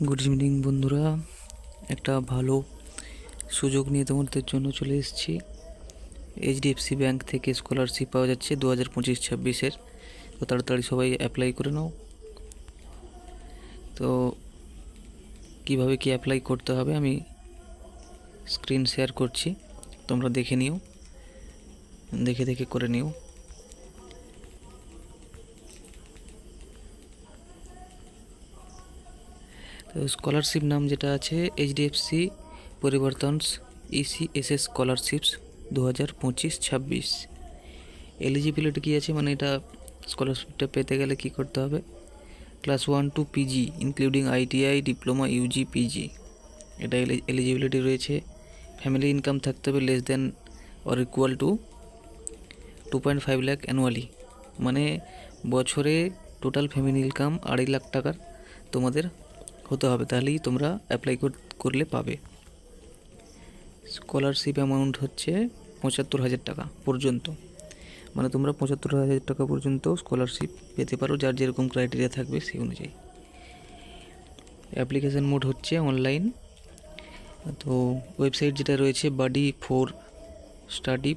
Good evening বন্ধুরা, একটা ভালো সুযোগ নিয়ে তোমাদের জন্য চলে এসেছি। এইচডিএফসি ব্যাংক থেকে স্কলারশিপ পাওয়া যাচ্ছে 2025-26-এর। তো তাড়াতাড়ি সবাই অ্যাপ্লাই করে নাও। তো কিভাবে কি অ্যাপ্লাই করতে হবে আমি স্ক্রিন শেয়ার করছি, তোমরা দেখে নিও, দেখে করে নিও। তো স্কলারশিপ নাম যেটা আছে এইচডিএফসি পরিবর্তনস ইসিএসএস স্কলারশিপস 2025-26। এলিজিবিলিটি কী আছে, মানে এটা স্কলারশিপটা পেতে গেলে কি করতে হবে? Class 1 to PG including ITI, diploma, UG, PG, এটা এলিজিবিলিটি রয়েছে। ফ্যামিলি ইনকাম থাকতে হবে less than or equal to 2.5 lakh annually, মানে বছরে টোটাল ফ্যামিলি ইনকাম 2.5 লাখ টাকার তোমাদের হতে হবে, তাহলেই তোমরা অ্যাপ্লাই করলে পাবে। স্কলারশিপ অ্যামাউন্ট হচ্ছে 75,000 টাকা পর্যন্ত, মানে তোমরা 75,000 টাকা পর্যন্ত স্কলারশিপ পেতে পারো, যার যেরকম ক্রাইটেরিয়া থাকবে সেই অনুযায়ী। অ্যাপ্লিকেশান মোড হচ্ছে অনলাইন। তো ওয়েবসাইট যেটা রয়েছে বাডি ফর স্টাডি,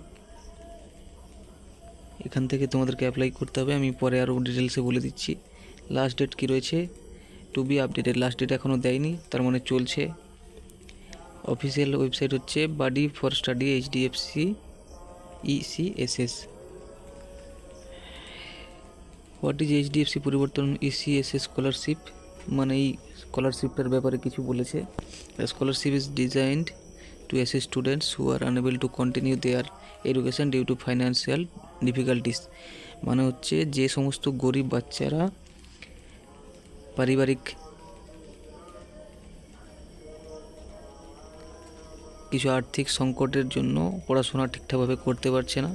এখান থেকে তোমাদেরকে অ্যাপ্লাই করতে হবে। আমি পরে আরও ডিটেলসে বলে দিচ্ছি। লাস্ট ডেট কী রয়েছে? To be updated, last date এখনও দেয়নি, তার মানে চলছে। অফিসিয়াল ওয়েবসাইট হচ্ছে buddy for study HDFC ECSS. What is HDFC পরিবর্তন ইসিএসএস স্কলারশিপ, মানে এই স্কলারশিপটার ব্যাপারে কিছু বলেছে। Scholarship is designed to assist students who are unable to continue their education due to financial difficulties, মানে হচ্ছে যে সমস্ত গরিব বাচ্চারা পারিবারিক কিছু আর্থিক সংকটের জন্য পড়াশোনা ঠিকঠাকভাবে করতে পারছে না।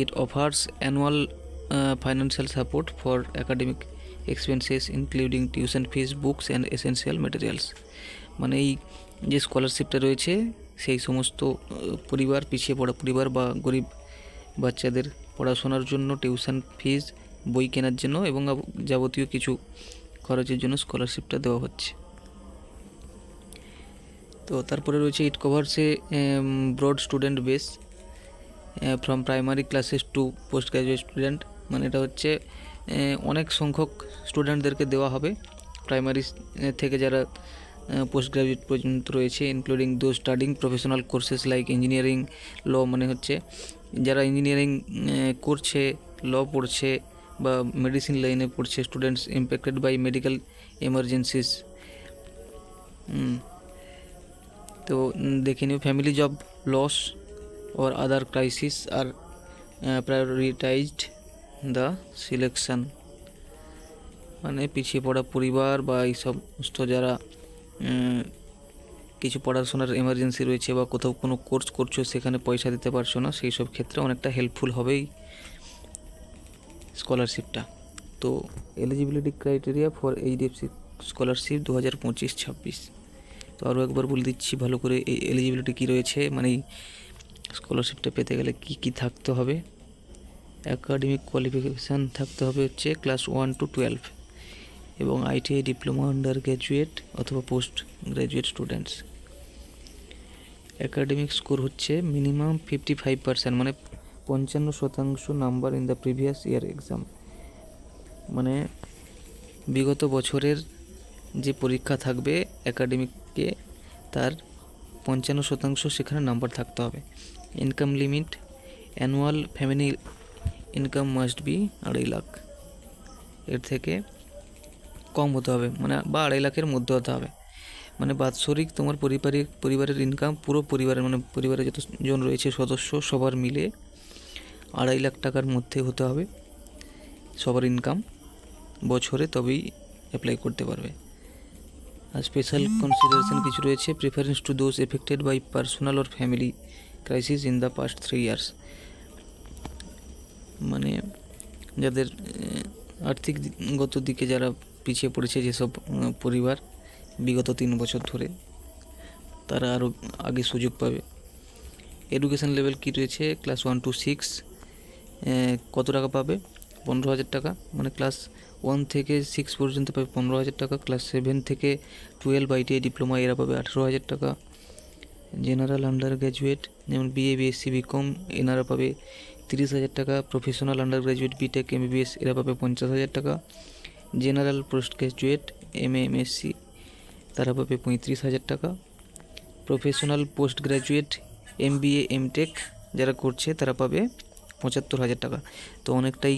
It offers annual financial support for academic expenses including tuition fees, books and essential materials, মানে এই যে স্কলারশিপটা রয়েছে সেই সমস্ত পরিবার, পিছিয়ে পড়া পরিবার বা গরিব বাচ্চাদের পড়াশোনার জন্য টিউশন ফিস, বই কেনার জন্য এবং যাবতীয় কিছু খরচের জন্য স্কলারশিপটা দেওয়া হচ্ছে। তো তারপরে রয়েছে it covers a broad student base from primary classes to post graduate student, মানে এটা হচ্ছে অনেক সংখ্যক স্টুডেন্টদেরকে দেওয়া হবে, প্রাইমারি থেকে যারা পোস্ট গ্রাজুয়েট পর্যন্ত রয়েছে, including though studying professional courses like engineering, law, মানে হচ্ছে যারা ইঞ্জিনিয়ারিং করছে, ল পড়ছে বা মেডিসিন লাইনে পড়ছে, students impacted by medical emergencies. তো দেখে নিও, family job loss or other crises are prioritized the selection, মানে পিছিয়ে পড়া পরিবার বা এই সমস্ত যারা কিছু পড়াশোনার এমার্জেন্সি রয়েছে বা কোথাও কোনো কোর্স করছো সেখানে পয়সা দিতে পারছো না, সেই সব ক্ষেত্রে অনেকটা হেল্পফুল হবেই স্কলারশিপটা। তো eligibility criteria for HDFC scholarship 2025-26। তো আরও একবার বলে দিচ্ছি ভালো করে, এই এলিজিবিলিটি কী রয়েছে, মানে স্কলারশিপটা পেতে গেলে কি থাকতে হবে। একাডেমিক কোয়ালিফিকেশান থাকতে হবে হচ্ছে ক্লাস 1 to 12 এবং আইটিআই, ডিপ্লোমা, আন্ডার গ্র্যাজুয়েট অথবা post graduate students. Academic score হচ্ছে মিনিমাম 55%, মানে 55% number in the previous year exam, মানে বিগত বছরের যে পরীক্ষা থাকবে একাডেমিকে তার 55% সেখানে নাম্বার থাকতে হবে। Income limit, annual family income must be 2.5 lakh, এর থেকে কম হতে হবে, মানে বা 2.5 লাখের মধ্যে হতে হবে, মানে বাৎসরিক তোমার পরিবারের ইনকাম, পুরো পরিবারের মানে পরিবারে যতজন রয়েছে সদস্য সবার মিলে 2.5 লাখ টাকার মধ্যে হতে হবে সবার ইনকাম বছরে, তবেই অ্যাপ্লাই করতে পারবে। আর স্পেশাল কনসিডারেশন কিছু রয়েছে, preference to those affected by personal or family crisis in the past 3 years, মানে যাদের আর্থিকগত দিকে যারা পিছিয়ে পড়েছে, যেসব পরিবার বিগত 3 বছর ধরে, তারা আরও আগে সুযোগ পাবে। এডুকেশান লেভেল কী রয়েছে, ক্লাস 1 to 6 কত টাকা পাবে? 15,000 টাকা, মানে ক্লাস 1 থেকে 6 পর্যন্ত পাবে 15,000 টাকা, ক্লাস 7 থেকে 12 ITI ডিপ্লোমা এরা পাবে 18,000 টাকা, জেনারেল আন্ডার গ্র্যাজুয়েট যেমন BA BSc BCom এনারা পাবে 30,000 টাকা, professional under graduate BTech MBBS এরা পাবে 50,000 টাকা, general post graduate MA MSc তারা পাবে 35,000 টাকা, professional post graduate MBA MTech যারা করছে তারা পাবে 75,000 টাকা। তো অনেকটাই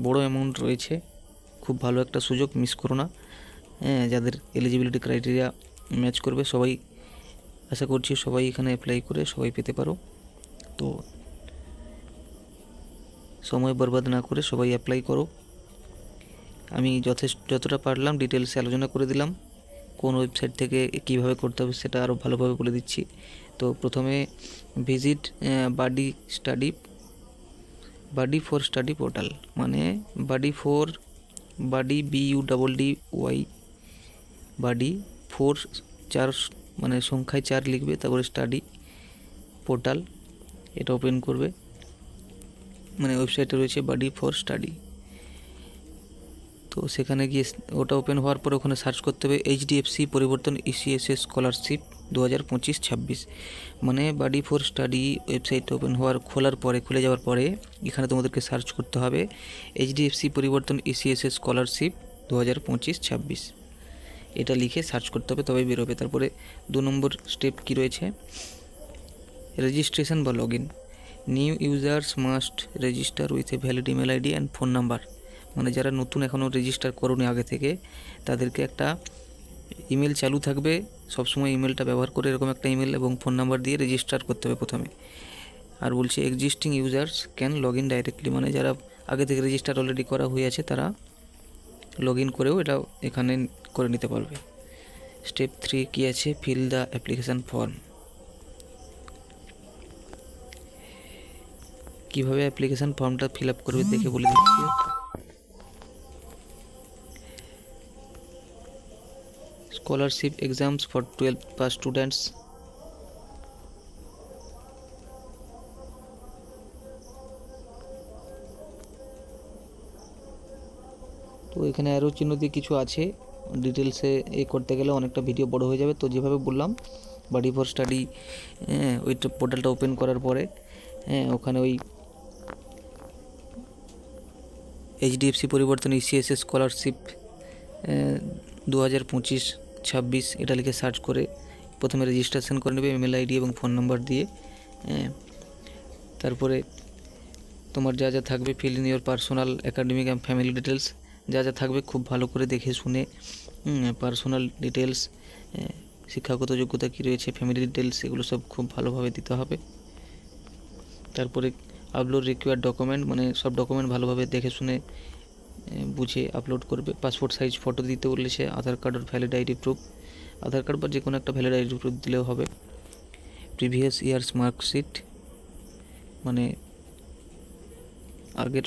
বড় অ্যামাউন্ট রয়েছে, খুব ভালো একটা সুযোগ, মিস করো না। যাদের এলিজিবিলিটি ক্রাইটেরিয়া ম্যাচ করবে সবাই, আশা করছি সবাই এখানে অ্যাপ্লাই করে সবাই পেতে পারো। তো সময় বরবাদ না করে সবাই অ্যাপ্লাই করো। আমি যতটা পারলাম ডিটেলসে আলোচনা করে দিলাম, কোন ওয়েবসাইট থেকে কিভাবে করতে হবে সেটা আরও ভালোভাবে বলে দিচ্ছি। তো প্রথমে ভিজিট বাডি ফর স্টাডি পোর্টাল, মানে বাডি BUDDY বাডি 4 মানে সংখ্যায় 4 লিখবে, তারপরে স্টাডি পোর্টাল, এটা ওপেন করবে। মানে ওয়েবসাইটে রয়েছে বাডি ফর স্টাডি। তো সেখানে গিয়ে ওটা ওপেন হওয়ার পরে ওখানে সার্চ করতে হবে HDFC পরিবর্তন ECSS স্কলারশিপ 2025-26। মানে বাডি ফর স্টাডি ওয়েবসাইট ওপেন খুলে যাওয়ার পরে এখানে তোমাদেরকে সার্চ করতে হবে HDFC পরিবর্তন ECSS স্কলারশিপ 2025-26, এটা লিখে সার্চ করতে হবে, তবেই বেরোবে। তারপরে 2 নম্বর স্টেপ কি রয়েছে, রেজিস্ট্রেশন বা log in. New users must register with a valid email ID and phone number. মানে যারা নতুন এখনও রেজিস্টার করোনি আগে থেকে, তাদেরকে একটা ইমেল চালু থাকবে, সবসময় ইমেলটা ব্যবহার করে এরকম একটা ইমেল এবং ফোন নাম্বার দিয়ে রেজিস্টার করতে হবে প্রথমে। আর বলছে existing users can log in directly, মানে যারা আগে থেকে রেজিস্টার অলরেডি করা হয়ে আছে তারা লগ ইন করেও এটা এখানে করে নিতে পারবে। স্টেপ 3 কি আছে, ফিল দ্য অ্যাপ্লিকেশান ফর্ম। কীভাবে অ্যাপ্লিকেশান ফর্মটা ফিল আপ করবে দেখে বলে দিচ্ছি। Scholarship exams for 12 pass students. তো এখানে আরও চিহ্ন দিয়ে কিছু আছে, ডিটেলসে করতে গেলে অনেকটা ভিডিও বড় হয়ে যাবে। তো যেভাবে বললাম বাডি ফর স্টাডি ওই পোর্টালটা ওপেন করার পরে ওখানে ওই HDFC পরিবর্তন ECSS স্কলারশিপ 2025-26 এটা লিখে সার্চ করে প্রথমে রেজিস্ট্রেশন করে নেবে ইমেল ID এবং ফোন নাম্বার দিয়ে। তারপরে তোমার যা যা থাকবে, fill in your personal academic and family details, যা যা থাকবে খুব ভালো করে দেখে শুনে পার্সোনাল ডিটেলস, শিক্ষাগত যোগ্যতা কী রয়েছে, ফ্যামিলি ডিটেলস, এগুলো সব খুব ভালোভাবে দিতে হবে। তারপরে আপলোড রিকোয়ার্ড ডকুমেন্ট, মানে সব ডকুমেন্ট ভালোভাবে দেখে শুনে বুঝে আপলোড করবে। পাসপোর্ট সাইজ ফটো দিতে বলেছে, আধার কার্ড আর ভ্যালিড ID প্রুফ, আধার কার্ড বা যে কোনো একটা ভ্যালিড ID প্রুফ দিলেও হবে। প্রিভিয়াস ইয়ার্স মার্কশিট, মানে আগের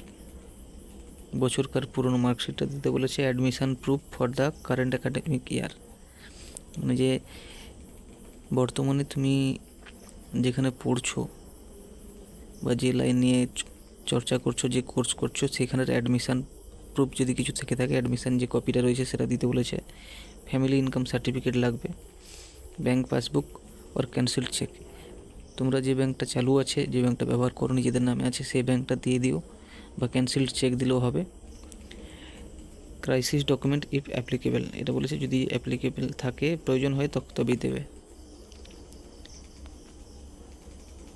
বছরকার পুরনো মার্কশিটটা দিতে বলেছে। Admission proof for the current academic ইয়ার, মানে যে বর্তমানে তুমি যেখানে পড়ছো বা যে লাইন নিয়ে চর্চা করছো, যে কোর্স করছো, সেখানের অ্যাডমিশান প্রুফ যদি কিছু থেকে থাকে, অ্যাডমিশান যে কপিটা রয়েছে সেটা দিতে বলেছে। ফ্যামিলি ইনকাম সার্টিফিকেট লাগবে। ব্যাঙ্ক পাসবুক ওর ক্যান্সেলড চেক, তোমরা যে ব্যাঙ্কটা চালু আছে, যে ব্যাঙ্কটা ব্যবহার করো নিজেদের নামে আছে, সেই ব্যাঙ্কটা দিয়ে দিও, বা ক্যান্সেলড চেক দিলেও হবে। ক্রাইসিস ডকুমেন্ট ইফ অ্যাপ্লিকেবল, এটা বলেছে যদি অ্যাপ্লিকেবল থাকে, প্রয়োজন হয় তবেই দেবে।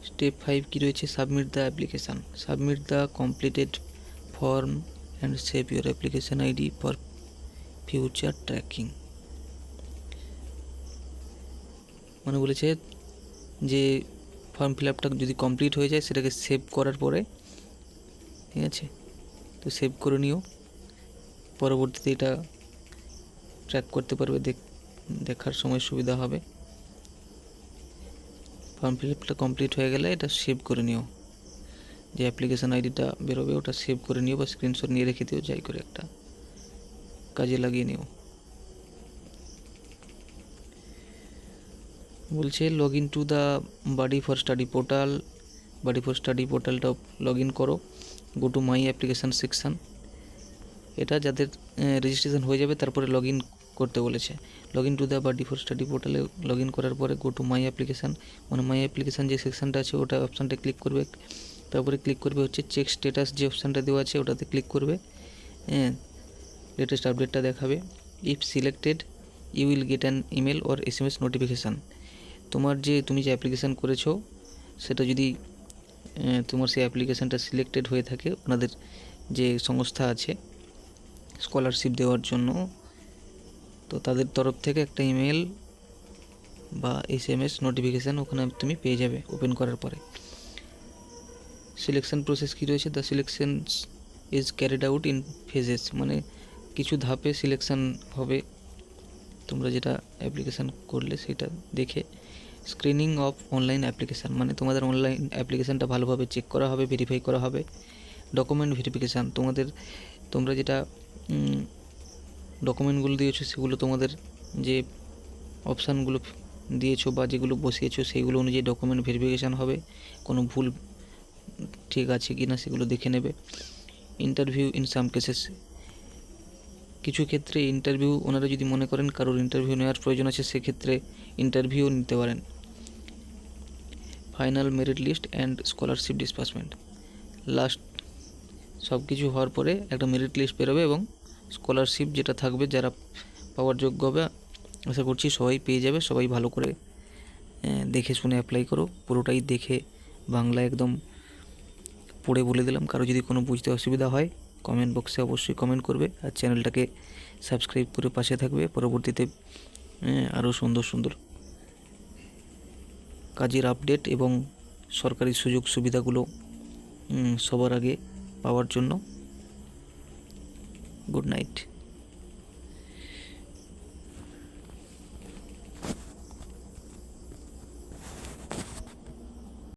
স্টেপ 5 কী রয়েছে, submit the application. Submit the completed form and save your application ID for future tracking. মানে বলেছে যে ফর্ম ফিল আপটা যদি কমপ্লিট হয়ে যায় সেটাকে সেভ করার পরে, ঠিক আছে, তো সেভ করে নিও, পরবর্তীতে এটা ট্র্যাক করতে পারবে, দেখার সময় সুবিধা হবে। ফর্ম ফিল আপটা কমপ্লিট হয়ে গেলে এটা সেভ করে নিও, যে অ্যাপ্লিকেশান আইডিটা বেরোবে ওটা সেভ করে নিও বা স্ক্রিনশট নিয়ে রেখে দিও, যাই করে একটা কাজে লাগিয়ে নিও। বলছে log in to the buddy for study portal. Buddy for study পোর্টালটা লগ ইন করো, go to my application section. এটা যাদের রেজিস্ট্রেশন হয়ে যাবে তারপরে লগ ইন করতে বলেছে। লগ ইন টু দ্য বা ডিফল্ট স্টাডি পোর্টালে লগ ইন করার পরে গো টু মাই অ্যাপ্লিকেশান, মানে মাই অ্যাপ্লিকেশান যে সেকশানটা আছে ওটা অপশানটা ক্লিক করবে। তারপরে ক্লিক করবে হচ্ছে চেক স্ট্যাটাস, যে অপশানটা দেওয়া আছে ওটাতে ক্লিক করবে। হ্যাঁ, লেটেস্ট আপডেটটা দেখাবে। If selected you will get an email or SMS notification. তুমি যে অ্যাপ্লিকেশান করেছো সেটা যদি তোমার সেই অ্যাপ্লিকেশানটা সিলেক্টেড হয়ে থাকে, ওনাদের যে সংস্থা আছে স্কলারশিপ দেওয়ার জন্য, তো তাদের তরফ থেকে একটা ইমেল বা SMS নোটিফিকেশান ওখানে তুমি পেয়ে যাবে ওপেন করার পরে। সিলেকশন প্রসেস কী রয়েছে? The selection is carried out in phases, মানে কিছু ধাপে সিলেকশন হবে তোমরা যেটা অ্যাপ্লিকেশান করলে সেটা দেখে। স্ক্রিনিং অফ অনলাইন অ্যাপ্লিকেশান, মানে তোমাদের অনলাইন অ্যাপ্লিকেশানটা ভালোভাবে চেক করা হবে, ভেরিফাই করা হবে। ডকুমেন্ট ভেরিফিকেশান, তোমরা যেটা ডকুমেন্টগুলো দিয়েছো সেগুলো তোমাদের যে অপশানগুলো দিয়েছো বা যেগুলো বসিয়েছো সেইগুলো অনুযায়ী ডকুমেন্ট ভেরিফিকেশান হবে, কোনো ভুল ঠিক আছে কি না সেগুলো দেখে নেবে। ইন্টারভিউ ইন সাম কেসেস, কিছু ক্ষেত্রে ইন্টারভিউ ওনারা যদি মনে করেন কারোর ইন্টারভিউ নেওয়ার প্রয়োজন আছে সেক্ষেত্রে ইন্টারভিউ নিতে পারেন। Final merit list and scholarship disbursement, last সব কিছু হওয়ার পরে একটা মেরিট লিস্ট বেরোবে এবং স্কলারশিপ যেটা থাকবে যারা পাওয়ার যোগ্য হবে, আশা করছি সবাই পেয়ে যাবে। সবাই ভালো করে দেখে শুনে অ্যাপ্লাই করো, পুরোটাই দেখে বাংলা একদম পড়ে বলে দিলাম। কারো যদি কোনো বুঝতে অসুবিধা হয় কমেন্ট বক্সে অবশ্যই কমেন্ট করবে, আর চ্যানেলটাকে সাবস্ক্রাইব করে পাশে থাকবে। পরবর্তীতে আরও সুন্দর সুন্দর কাজের আপডেট এবং সরকারি সুযোগ সুবিধাগুলো সবার আগে পাওয়ার জন্য গুড নাইট।